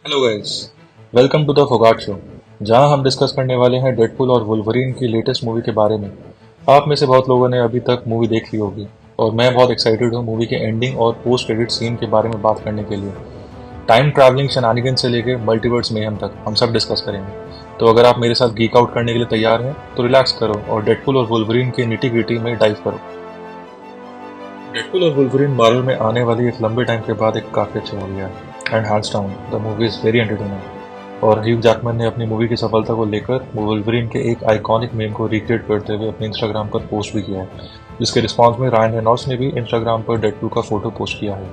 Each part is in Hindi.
Hello guys, welcome to the Phogat show, जहां हम डिस्कस करने वाले हैं डेडपुल और वुल्वरीन की लेटेस्ट मूवी के बारे में। आप में से बहुत लोगों ने अभी तक मूवी देख ली होगी और मैं बहुत एक्साइटेड हूं मूवी के एंडिंग और पोस्ट क्रेडिट सीन के बारे में बात करने के लिए। टाइम ट्रैवलिंग शेनानिगन से लेके मल्टीवर्स मेहम तक हम सब डिस्कस करेंगे। तो अगर आप मेरे साथ गीक आउट करने के लिए तैयार हैं तो रिलैक्स करो और डेडपुल और वुल्वरीन के निटी ग्रिटी में डाइव करो। डेडपुल और वुल्वरीन मार्वल में आने वाली एक लंबे टाइम के बाद एक काफी अच्छा मूवी है and hands down the movie is very entertaining. और ह्यू जैकमैन ने अपनी मूवी की सफलता को लेकर वुल्वरीन के एक आइकॉनिक मेम को रिक्रिएट करते हुए अपने इंस्टाग्राम पर पोस्ट भी किया है, जिसके रिस्पॉन्स में रायन रेनॉल्ड्स ने भी इंस्टाग्राम पर डेडपुल का फोटो पोस्ट किया है।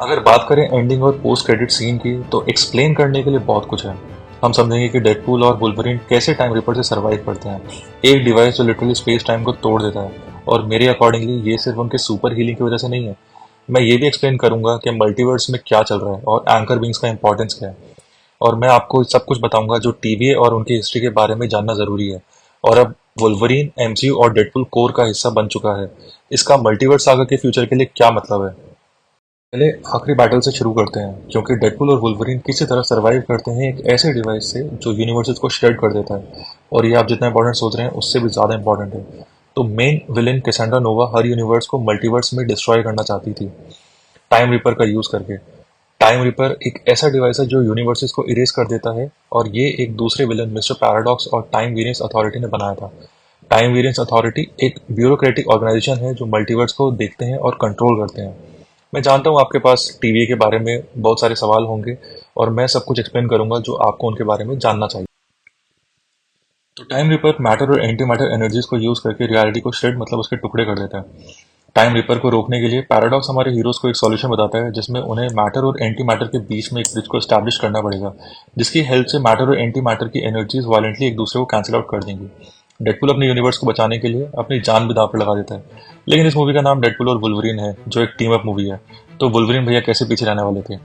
अगर बात करें एंडिंग और पोस्ट क्रेडिट सीन की तो एक्सप्लेन करने के लिए बहुत कुछ है। हम समझेंगे कि डेडपूल और वुल्वरीन कैसे टाइम रिपर से सर्वाइव करते हैं, एक डिवाइस जो लिटरली स्पेस टाइम को तोड़ देता है। और मेरे अकॉर्डिंगली ये सिर्फ उनके सुपर हीलिंग की वजह से नहीं है। मैं ये भी एक्सप्लेन करूंगा कि मल्टीवर्स में क्या चल रहा है और एंकर विंग्स का इंपॉर्टेंस क्या है। और मैं आपको सब कुछ बताऊंगा जो टीवीए और उनकी हिस्ट्री के बारे में जानना जरूरी है। और अब वुल्वरीन एमसीयू और डेडपूल कोर का हिस्सा बन चुका है। इसका मल्टीवर्स सागा के फ्यूचर के लिए क्या मतलब है? पहले आखिरी बैटल से शुरू करते हैं, क्योंकि डेडपूल और वुल्वरीन किसी तरह सरवाइव करते हैं एक ऐसे डिवाइस से जो यूनिवर्सेस को श्रेड कर देता है। और ये आप जितना इंपॉर्टेंट सोच रहे हैं उससे भी ज़्यादा इंपॉर्टेंट है। तो मेन विलेन कैसेंड्रा नोवा हर यूनिवर्स को मल्टीवर्स में डिस्ट्रॉय करना चाहती थी, टाइम रिपर का यूज़ करके। टाइम रिपर एक ऐसा डिवाइस है जो यूनिवर्सेस को इरेज कर देता है, और ये एक दूसरे विलन मिस्टर पैराडॉक्स और टाइम वेरियंस अथॉरिटी ने बनाया था। टाइम वेरियंस अथॉरिटी एक ब्यूरोक्रेटिक ऑर्गेनाइजेशन है जो मल्टीवर्स को देखते हैं और कंट्रोल करते हैं। मैं जानता हूँ आपके पास टीवी के बारे में बहुत सारे सवाल होंगे, और मैं सब कुछ एक्सप्लेन करूंगा जो आपको उनके बारे में जानना चाहिए। तो टाइम रिपर मैटर और एंटी मैटर एनर्जीज को यूज करके रियलिटी को श्रेड मतलब उसके टुकड़े कर देता है। टाइम रिपर को रोकने के लिए पैराडॉक्स हमारे हीरोज को एक सॉल्यूशन बताता है, जिसमें उन्हें मैटर और एंटी मैटर के बीच में एक ब्रिज को एस्टैब्लिश करना पड़ेगा, जिसकी हेल्प से मैटर और एंटी मैटर की एनर्जीज वायलेंटली एक दूसरे को कैंसिल आउट कर देंगी। डेडपुल अपने यूनिवर्स को बचाने के लिए अपनी जान भी दांव पर लगा देता है। लेकिन इस मूवी का नाम डेडपुल और वुल्वरीन है, जो एक टीम अप मूवी है। तो वुल्वरीन भैया कैसे पीछे रहने वाले थे?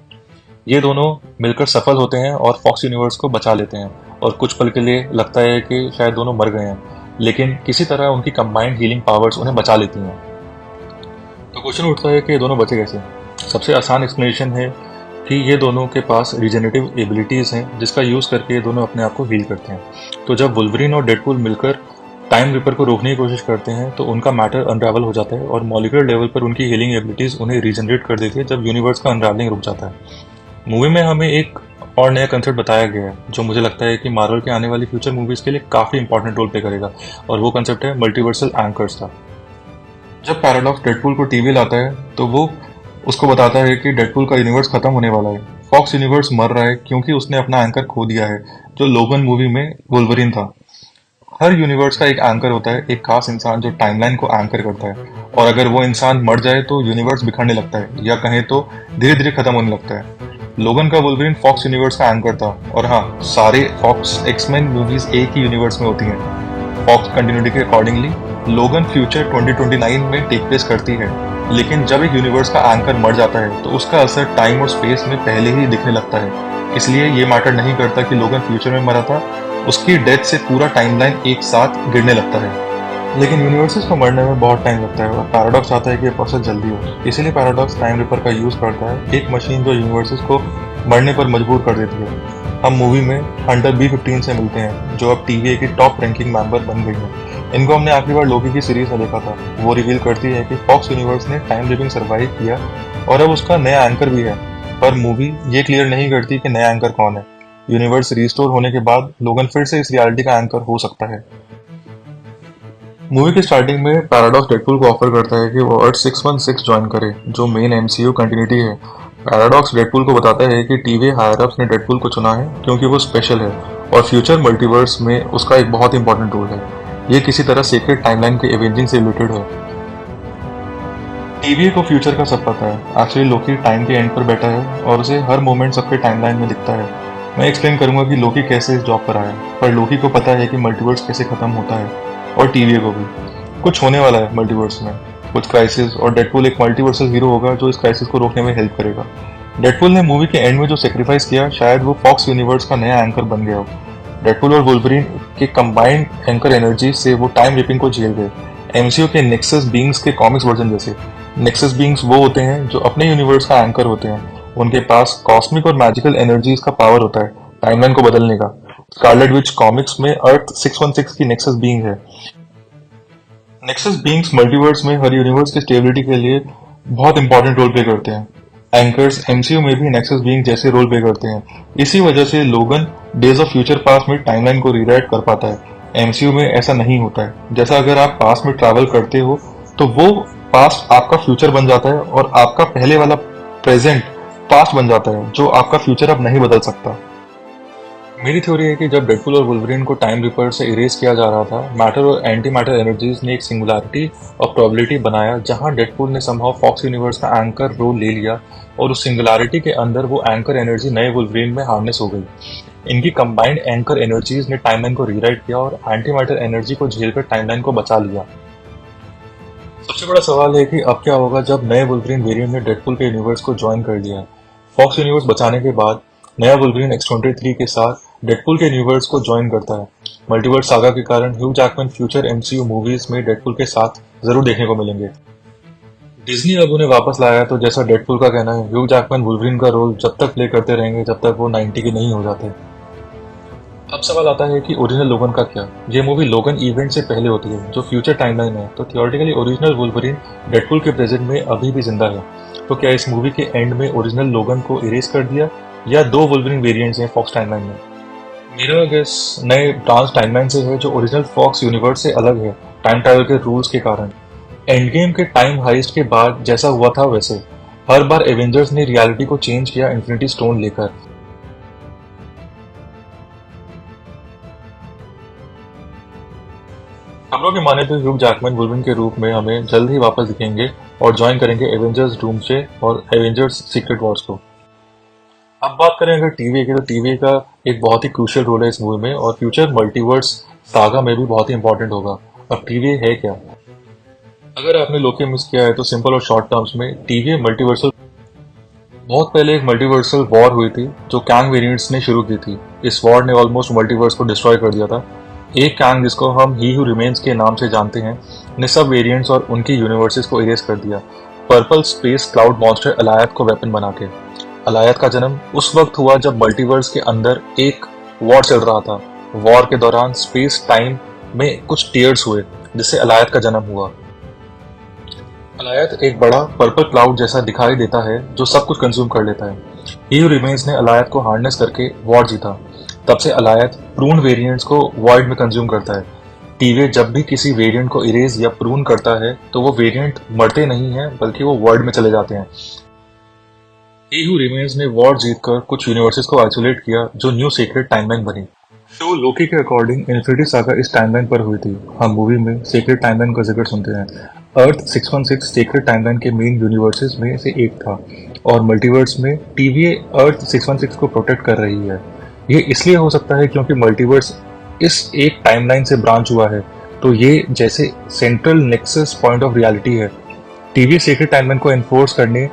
ये दोनों मिलकर सफल होते हैं और फॉक्स यूनिवर्स को बचा लेते हैं। और कुछ पल के लिए लगता है कि शायद दोनों मर गए हैं, लेकिन किसी तरह उनकी कंबाइंड हीलिंग पावर्स उन्हें बचा लेती हैं। तो क्वेश्चन उठता है कि ये दोनों बचे कैसे? सबसे आसान एक्सप्लेनेशन है कि ये दोनों के पास रिजेनरेटिव एबिलिटीज हैं, जिसका यूज करके ये दोनों अपने आप को हील करते हैं। तो जब वुल्वरीन और डेडपूल मिलकर टाइम रिपर को रोकने की कोशिश करते हैं तो उनका मैटर अनरावल हो जाता है, और मॉलिक्यूलर लेवल पर उनकी हीलिंग एबिलिटीज उन्हें रीजनरेट कर देती है जब यूनिवर्स का अनरावलिंग रुक जाता है। मूवी में हमें एक और नया कंसेप्ट बताया गया है जो मुझे लगता है कि मार्वल के आने वाली फ्यूचर मूवीज के लिए काफी इंपॉर्टेंट रोल प्ले करेगा, और वो कंसेप्ट है मल्टीवर्सल एंकर्स का। जब पैराडॉक्स डेडपूल को टीवी लाता है तो वो उसको बताता है कि डेडपूल का यूनिवर्स खत्म होने वाला है। फॉक्स यूनिवर्स मर रहा है क्योंकि उसने अपना एंकर खो दिया है, जो लोगन मूवी में वुल्वरीन था। हर यूनिवर्स का एक एंकर होता है, एक खास इंसान जो टाइमलाइन को एंकर करता है। और अगर वो इंसान मर जाए तो यूनिवर्स बिखरने लगता है, या कहें तो धीरे धीरे खत्म होने लगता है। लोगन का वुल्वरीन फॉक्स यूनिवर्स का एंकर था। और हाँ, सारे फॉक्स एक्समैन मूवीज एक ही यूनिवर्स में होती हैं। फॉक्स कंटिन्यूटी के अकॉर्डिंगली लोगन फ्यूचर 2029 में टेक प्लेस करती है। लेकिन जब एक यूनिवर्स का एंकर मर जाता है तो उसका असर टाइम और स्पेस में पहले ही दिखने लगता है। इसलिए ये मैटर नहीं करता कि लोगन फ्यूचर में मरा था, उसकी डेथ से पूरा टाइमलाइन एक साथ गिरने लगता है। लेकिन यूनिवर्सेस को मरने में बहुत टाइम लगता है, और पैराडॉक्स चाहता है कि ये प्रोसेस जल्दी हो। इसीलिए पैराडॉक्स टाइम रिपर का यूज करता है, एक मशीन जो यूनिवर्सेस को मरने पर मजबूर कर देती है। हम मूवी में हंटर B-15 से मिलते हैं, जो अब टीवीए की टॉप रैंकिंग मेंबर बन गई है। इनको हमने आखिरी बार लोकी की सीरीज में देखा था। वो रिवील करती है कि फॉक्स यूनिवर्स ने टाइम लिविंग सर्वाइव किया और अब उसका नया एंकर भी है। पर मूवी ये क्लियर नहीं करती कि नया एंकर कौन है। यूनिवर्स रिस्टोर होने के बाद लोगन फिर से इस रियलिटी का एंकर हो सकता है। मूवी की स्टार्टिंग में पैराडॉक्स डेडपूल को ऑफर करता है कि वो अर्थ 616 ज्वाइन करे, जो मेन एमसीयू कंटिन्यूटी है। पैराडॉक्स डेडपूल को बताता है कि टीवी हायर अप्स ने डेडपूल को चुना है क्योंकि वो स्पेशल है और फ्यूचर मल्टीवर्स में उसका एक बहुत इंपॉर्टेंट रोल है। ये किसी तरह सीक्रेट टाइमलाइन के एवेंजिंग से रिलेटेड है। टीवी को फ्यूचर का सब पता है। एक्चुअली लोकी टाइम के एंड पर बैठा है और उसे हर मोमेंट सबके टाइमलाइन में दिखता है। मैं एक्सप्लेन करूंगा कि लोकी कैसे इस जॉब पर आया, पर लोकी को पता है कि मल्टीवर्स कैसे खत्म होता है, और टीवी को भी कुछ होने वाला है मल्टीवर्स में, कुछ क्राइसिस, और डेडपूल एक मल्टीवर्सल हीरो होगा जो इस क्राइसिस को रोकने में हेल्प करेगा। डेडपूल ने मूवी के एंड में जो सेक्रीफाइस किया, शायद वो फॉक्स यूनिवर्स का नया एंकर बन गया हो। डेडपूल और वुल्वरीन के कंबाइंड एंकर एनर्जी से वो टाइम रिपिंग को झेल गए। एमसीयू के नेक्सस बीइंग्स के कॉमिक्स वर्जन जैसे। नेक्सस बीइंग्स वो होते हैं जो अपने यूनिवर्स का एंकर होते हैं। उनके पास कॉस्मिक और मैजिकल एनर्जीज का पावर होता है टाइमलाइन को बदलने का। स्कारलेट विच कॉमिक्स में अर्थ 616 की नेक्सस बीइंग है। नेक्सस बीइंग्स मल्टीवर्स में हर यूनिवर्स की स्टेबिलिटी के लिए बहुत इंपॉर्टेंट रोल प्ले करते हैं। एंकर्स एमसीयू में भी नेक्सस बीइंग जैसे रोल प्ले करते हैं। इसी वजह से लोगन डेज ऑफ फ्यूचर पास्ट में टाइमलाइन को रीराइट कर पाता है। एमसीयू में ऐसा नहीं होता है। जैसा अगर आप पास्ट में ट्रैवल करते हो तो वो पास्ट आपका फ्यूचर बन जाता है और आपका पहले वाला प्रेजेंट पास्ट बन जाता है, जो आपका फ्यूचर अब नहीं बदल सकता। मेरी थ्योरी है कि जब डेडपूल और वुल्वरीन को टाइम रिपर से इरेज किया जा रहा था, मैटर और एंटी मैटर एनर्जीज ने एक सिंगुलैरिटी और प्रोबेबिलिटी बनाया, जहां डेडपूल ने समहाउ फॉक्स यूनिवर्स का एंकर रोल ले लिया और उस सिंगुलैरिटी के अंदर वो एंकर एनर्जी नए वुल्वरीन में हार्नेस हो गई। इनकी कंबाइंड एंकर एनर्जीज ने टाइमलाइन को रीराइट किया और एंटी मैटर एनर्जी को झेलकर टाइमलाइन को बचा लिया। सबसे बड़ा सवाल है कि अब क्या होगा जब नए वुल्वरीन वेरिएंट ने डेडपूल के यूनिवर्स को ज्वाइन कर लिया। फॉक्स यूनिवर्स बचाने के बाद नया वुल्वरीन X-23 के साथ डेडपूल के यूनिवर्स को ज्वाइन करता है। मल्टीवर्स सागा के कारण Hugh Jackman future MCU movies में डेडपूल के साथ जरूर देखने को मिलेंगे। डिज्नी अब उन्हें वापस लाया तो जैसा डेडपूल का कहना है, ह्यू जैकमैन वुल्वरीन का रोल जब तक प्ले करते रहेंगे जब तक वो 90 के नहीं हो जाते। अब सवाल आता है कि ओरिजिनल लोगन का क्या। ये मूवी लोगन इवेंट से पहले होती है जो फ्यूचर टाइमलाइन है, तो थियोरेटिकली ओरिजिनल वुल्वरीन डेडपूल के प्रेजेंट में अभी भी जिंदा है। तो क्या इस मूवी के एंड में ओरिजिनल लोगन को इरेज कर दिया या दो वुल्वरीन वेरिएंट्स हैं फॉक्स टाइमलाइन में? मेरा गेस नए ब्रांच टाइमलाइन से है जो ओरिजिनल फॉक्स यूनिवर्स से अलग है टाइम ट्रैवल के रूल्स के कारण। एंड गेम के टाइम हाइस्ट के बाद जैसा हुआ था वैसे हर बार एवेंजर्स ने रियलिटी को चेंज किया इन्फिनिटी स्टोन लेकर। खबरों के माने तो ह्यू जैकमैन वुल्वरीन के रूप में हमें जल्द ही वापस दिखेंगे और ज्वाइन करेंगे एवेंजर्स डूम्सडे और एवेंजर्स सीक्रेट वॉर्स को। अब बात करें अगर टीवी की, तो टीवी का एक बहुत ही क्रूशियल रोल है इस मूवी में और फ्यूचर मल्टीवर्स सागा में भी बहुत ही इंपॉर्टेंट होगा। अब टीवी है क्या? अगर आपने लोकी मिस किया है तो सिंपल और शॉर्ट टर्म्स में टीवी मल्टीवर्सल। बहुत पहले एक मल्टीवर्सल वॉर हुई थी जो कैंग वेरिएंट्स ने शुरू की थी। इस वॉर ने ऑलमोस्ट मल्टीवर्स को डिस्ट्रॉय कर दिया था। एक कैंग, जिसको हम ही हू रिमेन्स के नाम से जानते हैं, ने सब वेरिएंट्स और उनकी यूनिवर्सेस को इरेज कर दिया पर्पल स्पेस क्लाउड मॉन्स्टर अलायत को वेपन बना के। अलायत का जन्म उस वक्त हुआ जब मल्टीवर्स के अंदर एक वॉर चल रहा था। वॉर के दौरान स्पेस टाइम में कुछ टीयर्स हुए जिससे अलायत का जन्म हुआ। अलायत एक बड़ा पर्पल क्लाउड जैसा दिखाई देता है जो सब कुछ कंज्यूम कर लेता है। ही हू रिमेन्स ने अलायत को हार्नेस करके वॉर जीता। तब से अलायत प्रून वेरिएंट्स को वॉइड में कंज्यूम करता है। टीवी जब भी किसी वेरिएंट को इरेज या प्रून करता है तो वो वेरिएंट मरते नहीं हैं बल्कि वो वॉइड में चले जाते हैं। ही हू रिमेन्स ने वॉर जीतकर कुछ यूनिवर्सेस को आइसोलेट किया जो न्यू सीक्रेट टाइमलाइन बनी। शो लोकी के अकॉर्डिंग इन्फिनिटी सागा इस टाइमलाइन पर हुई थी। हम मूवी में सीक्रेट टाइमलाइन का जिक्र सुनते हैं। अर्थ 616 सीक्रेट टाइमलाइन के मेन यूनिवर्सेस में से एक था और मल्टीवर्स में टीवी अर्थ 616 को प्रोटेक्ट कर रही है। ये इसलिए हो सकता है क्योंकि मल्टीवर्स इस एक टाइमलाइन से ब्रांच हुआ है, तो ये जैसे central nexus point of reality है। टीवी सीक्रेट टाइमलाइन को एनफोर्स करने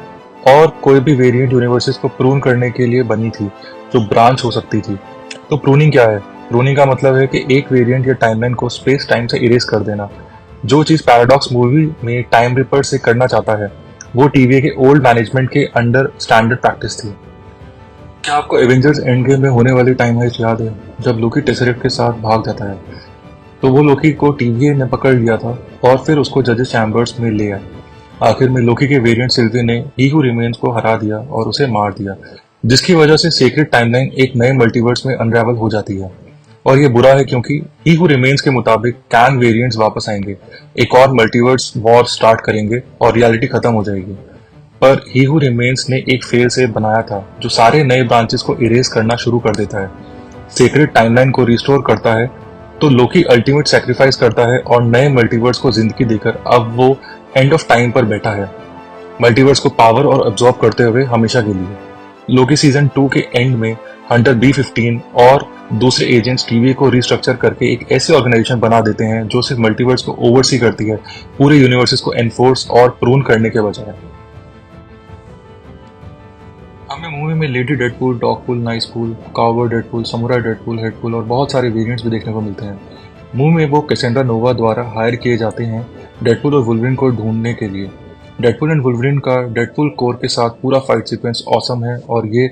और कोई भी वेरिएंट यूनिवर्सेस को प्रून करने के लिए बनी थी जो ब्रांच हो सकती थी। तो प्रूनिंग क्या है? प्रूनिंग का मतलब है कि एक वेरिएंट या टाइमलाइन को स्पेस टाइम से इरेज कर देना। जो चीज पैराडॉक्स मूवी में टाइम रिपर से करना चाहता है वो टीवी के ओल्ड मैनेजमेंट के अंडर स्टैंडर्ड प्रैक्टिस थी। क्या आपको एवेंजर्स एंड गेम में होने वाली टाइम हाइस्ट याद है जब लोकी टेसरेक्ट के साथ भाग जाता है? तो वो लोकी को टीवी ने पकड़ लिया था और फिर उसको जजेस चैम्बर्स में ले आए। आखिर में लोकी के वेरिएंट सिल्वी ने ही हू रिमेन्स को हरा दिया और उसे मार दिया, जिसकी वजह से सीक्रेट टाइमलाइन एक नए मल्टीवर्स में अनरेवल हो जाती है। और ये बुरा है क्योंकि ही हू रिमेन्स के मुताबिक कैंग वेरिएंट्स वापस आएंगे, एक और मल्टीवर्स वॉर स्टार्ट करेंगे और रियलिटी खत्म हो जाएगी। पर ही हू रिमेन्स ने एक फेल से बनाया था जो सारे नए ब्रांचेस को इरेज करना शुरू कर देता है। सीक्रेट टाइमलाइन को रिस्टोर करता है तो लोकी अल्टीमेट सैक्रिफाइस करता है और नए मल्टीवर्स को जिंदगी देकर अब वो एंड ऑफ टाइम पर बैठा है, मल्टीवर्स को पावर और अब्सॉर्ब करते हुए हमेशा के लिए। लोकी सीजन 2 के एंड में हंटर B-15 और दूसरे एजेंट्स टीवी को रिस्ट्रक्चर करके एक ऐसे ऑर्गेनाइजेशन बना देते हैं जो सिर्फ मल्टीवर्स को ओवरसी करती है, पूरे यूनिवर्सेस को एनफोर्स और प्रून करने के बजाय। हमें मूवी में lady Deadpool, Dogpool, Nicepool, cowboy Deadpool, samurai Deadpool, Headpool और बहुत सारे वेरिएंट्स भी देखने को मिलते हैं। मूवी में वो कैसेंड्रा नोवा द्वारा हायर किए जाते हैं डेडपूल और वुल्वरीन को ढूंढने के लिए। डेडपूल एंड वुल्वरीन का डेडपूल कोर के साथ पूरा फाइट सीक्वेंस ऑसम है और ये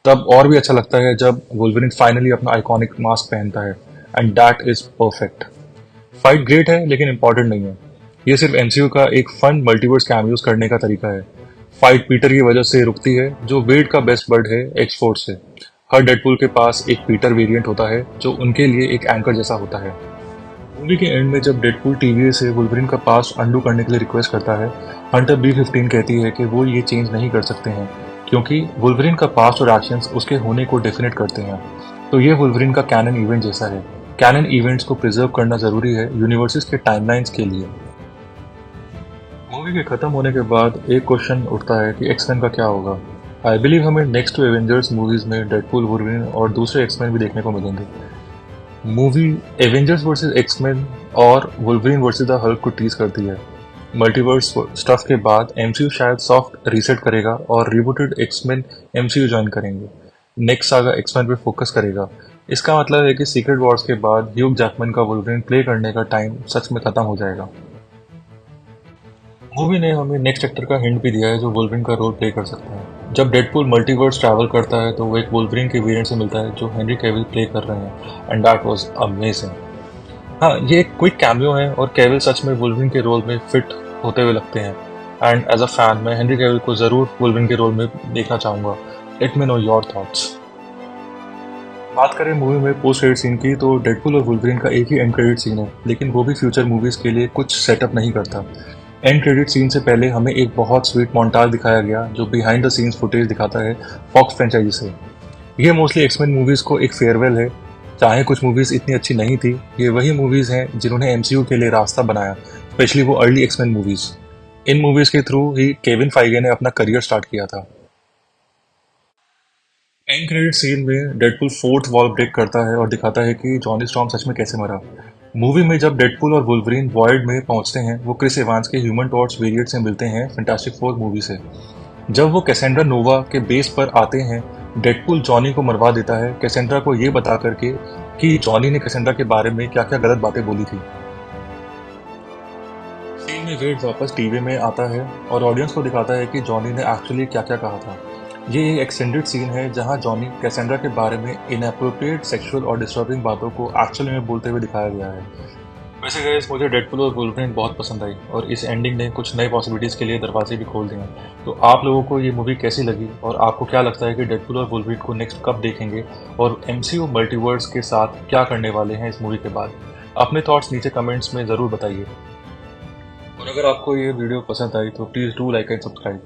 तब और भी अच्छा लगता है जब वुल्वरीन फाइनली अपना आइकॉनिक मास्क पहनता है and that is perfect. Fight great है लेकिन इंपॉर्टेंट नहीं है। ये सिर्फ एमसीयू का एक फन मल्टीवर्स कैमियोज करने का तरीका है। फाइट पीटर की वजह से रुकती है जो वेड का बेस्ट बर्ड है एक्स फोर्स से। हर डेडपूल के पास एक पीटर वेरिएंट होता है जो उनके लिए एक एंकर जैसा होता है। मूवी के एंड में जब डेडपूल टीवीए से वुल्वरीन का पास्ट अंडू करने के लिए रिक्वेस्ट करता है, हंटर बी-15 कहती है कि वो ये चेंज नहीं कर सकते हैं क्योंकि वुल्वरीन का पास्ट और एक्शंस उसके होने को डेफिनेट करते हैं। तो ये वुल्वरीन का कैनन इवेंट जैसा है। कैनन इवेंट्स को प्रिजर्व करना जरूरी है यूनिवर्सेस के टाइमलाइंस के लिए। मूवी के खत्म होने के बाद एक क्वेश्चन उठता है कि एक्समैन का क्या होगा। आई बिलीव हमें नेक्स्ट टू एवेंजर्स मूवीज में डेडपूल, वुल्वरीन और दूसरे एक्समैन भी देखने को मिलेंगे। मूवी एवेंजर्स वर्सेस एक्समैन और वुल्वरीन वर्सेस द हल्क को टीज करती है। मल्टीवर्स स्टफ के बाद एमसीयू शायद सॉफ्ट रीसेट करेगा और रिबूटेड एक्समैन एमसीयू ज्वाइन करेंगे। नेक्स्ट सागा एक्समैन पे फोकस करेगा। इसका मतलब है कि सीक्रेट वॉर्स के बाद ह्यूग जैकमैन का वुल्वरीन प्ले करने का टाइम सच में खत्म हो जाएगा। मूवी ने हमें नेक्स्ट एक्टर का हिंट भी दिया है जो वुल्वरीन का रोल प्ले कर सकता है। जब डेडपूल मल्टीवर्स ट्रैवल करता है तो वो एक वुल्वरीन के वेरिएंट से मिलता है जो हेनरी कैविल प्ले कर रहे हैं एंड दैट वाज अमेजिंग। हाँ, ये एक क्विक कैमियो है और कैविल सच में वुल्वरीन के रोल में फिट होते हुए लगते हैं एंड एज अ फैन मैं हेनरी कैविल को ज़रूर वुल्वरीन के रोल में देखना चाहूँगा। Let me know your thoughts. बात करें मूवी में पोस्ट क्रेडिट सीन की तो डेडपूल और वुल्वरीन का एक ही एंड क्रेडिट सीन है, लेकिन वो भी फ्यूचर मूवीज़ के लिए कुछ सेटअप नहीं करता। एंड क्रेडिट सीन से पहले हमें एक बहुत स्वीट मोन्टाज दिखाया गया जो बिहाइंड द सीन्स फुटेज दिखाता है फॉक्स फ्रेंचाइजी से। ये मोस्टली एक्समैन मूवीज़ को एक फेयरवेल है। चाहे कुछ मूवीज़ इतनी अच्छी नहीं थी, ये वही मूवीज़ हैं जिन्होंने एमसीयू के लिए रास्ता बनाया, स्पेशली वो अर्ली एक्समैन मूवीज़। इन मूवीज़ के थ्रू ही केविन फाइगे ने अपना करियर स्टार्ट किया था। एंड क्रेडिट सीन में डेडपूल फोर्थ वॉल ब्रेक करता है और दिखाता है कि जॉनी स्टॉर्म सच में कैसे मरा। मूवी में जब डेडपूल और वुल्वरीन वॉइड में पहुंचते हैं वो क्रिस एवांस के ह्यूमन टॉर्च वेरिएंट से मिलते हैं फैंटास्टिक फोर मूवी से। जब वो कैसेंड्रा नोवा के बेस पर आते हैं, डेडपूल जॉनी को मरवा देता है कैसेंड्रा को ये बता करके कि जॉनी ने कैसेंड्रा के बारे में क्या क्या गलत बातें बोली थी। सीन में वेड वापस टीवी में आता है और ऑडियंस को दिखाता है कि जॉनी ने एक्चुअली क्या क्या कहा था। ये एक एक्सटेंडेड सीन है जहां जॉनी कैसेंड्रा के बारे में इनएप्रोप्रिएट सेक्सुअल और डिस्टर्बिंग बातों को एक्चुअली में बोलते हुए दिखाया गया है। वैसे गाइस, मुझे डेडपूल और वुल्वरीन बहुत पसंद आई और इस एंडिंग ने कुछ नए पॉसिबिलिटीज़ के लिए दरवाजे भी खोल दिए हैं। तो आप लोगों को ये मूवी कैसी लगी और आपको क्या लगता है कि डेडपूल और वुल्वरीन को नेक्स्ट कब देखेंगे और एमसीयू मल्टीवर्स के साथ क्या करने वाले हैं इस मूवी के बाद? अपने थॉट्स नीचे कमेंट्स में ज़रूर बताइए। और अगर आपको ये वीडियो पसंद आई तो please do like and subscribe.